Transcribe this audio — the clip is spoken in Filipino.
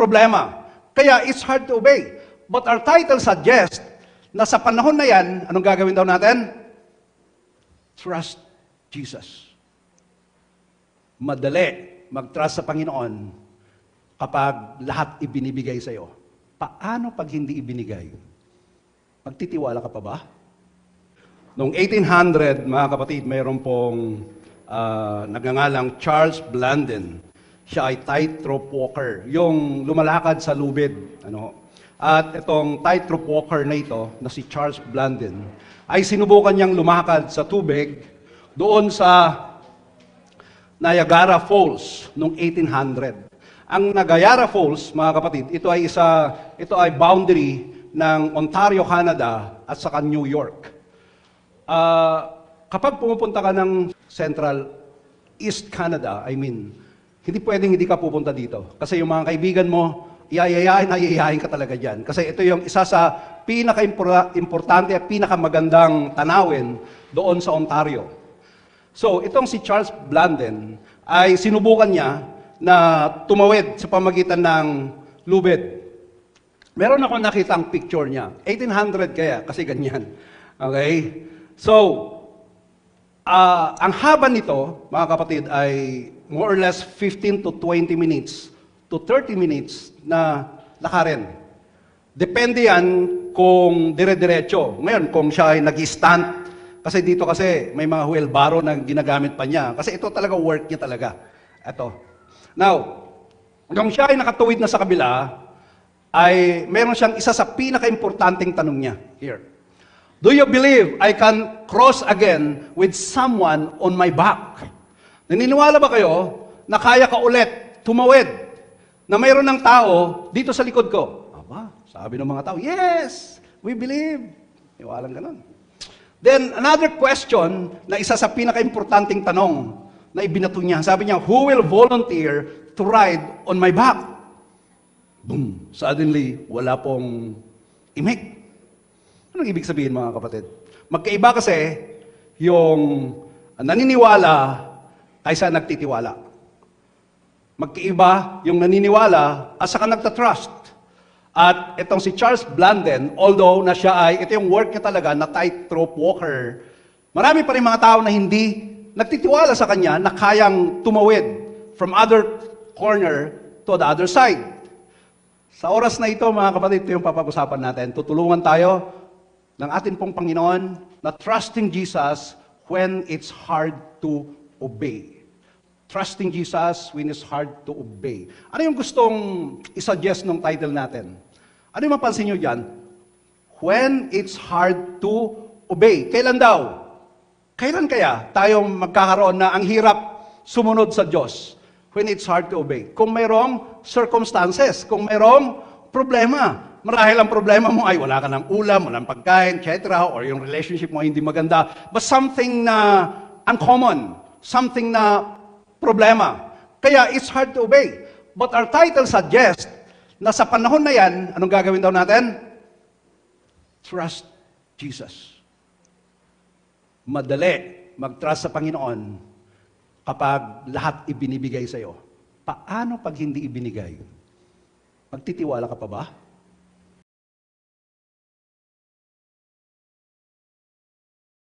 problema. Kaya it's hard to obey. But our title suggests na sa panahon na yan, anong gagawin daw natin? Trust Jesus. Madali mag-trust sa Panginoon kapag lahat ibinibigay sa iyo. Paano pag hindi ibinigay? Magtitiwala ka pa ba? Noong 1800, mga kapatid, mayroon pong nagngangalang Charles Blondin. Siya ay tightrope walker, yung lumalakad sa lubid. At itong tightrope walker na ito, na si Charles Blondin, ay sinubukan niyang lumakad sa tubig doon sa Niagara Falls noong 1800. Ang Niagara Falls, mga kapatid, ito ay boundary ng Ontario, Canada at saka New York. Kapag pumupunta ka ng Central East Canada, hindi pwedeng hindi ka pupunta dito. Kasi yung mga kaibigan mo, iayayain ka talaga dyan. Kasi ito yung isa sa pinaka-importante at pinakamagandang tanawin doon sa Ontario. So, itong si Charles Blondin ay sinubukan niya na tumawid sa pamagitan ng lubid. Meron ako nakitang picture niya. 1800 kaya, kasi ganyan. Okay? So, ang haba nito, mga kapatid, ay more or less 15 to 20 minutes to 30 minutes na lakarin. Depende yan kung dire-diretso. Ngayon, kung siya ay nag-stunt, kasi dito may mga wheelbarrow na ginagamit pa niya. Kasi ito talaga work niya talaga. Ito. Now, kung siya ay nakatuwid na sa kabila, ay meron siyang isa sa pinaka-importanting tanong niya. Here. Do you believe I can cross again with someone on my back? Naniniwala ba kayo na kaya ka ulit tumawid na mayroon ng tao dito sa likod ko? Aba, sabi ng mga tao, yes, we believe. Iwalang ganun. Then, another question na isa sa pinaka-importanting tanong na ibinato niya. Sabi niya, who will volunteer to ride on my back? Boom! Suddenly, wala pong imik. Anong ibig sabihin, mga kapatid? Magkaiba kasi yung naniniwala kaysa nagtitiwala. Magkaiba yung naniniwala at saka nagtatrust. At itong si Charles Blondin, although na siya ito yung work niya talaga na tightrope walker, marami pa rin mga tao na hindi nagtitiwala sa kanya na kayang tumawid from other corner to the other side. Sa oras na ito, mga kapatid, ito yung papag-usapan natin. Tutulungan tayo ng ating pong Panginoon na trusting Jesus when it's hard to obey. Trusting Jesus when it's hard to obey. Ano yung gustong isuggest ng title natin? Ano yung mapansin nyo dyan? When it's hard to obey. Kailan daw? Kailan kaya tayo magkakaroon na ang hirap sumunod sa Diyos? When it's hard to obey. Kung mayroong circumstances, kung mayroong problema. Marahil ang problema mo ay wala ka ng ulam, walang pagkain, etc. Or yung relationship mo ay hindi maganda. But something na uncommon. Something na problema. Kaya it's hard to obey. But our title suggests na sa panahon na yan, anong gagawin daw natin? Trust Jesus. Madali mag-trust sa Panginoon kapag lahat ibinibigay sa iyo. Paano pag hindi ibinigay? Magtitiwala ka pa ba?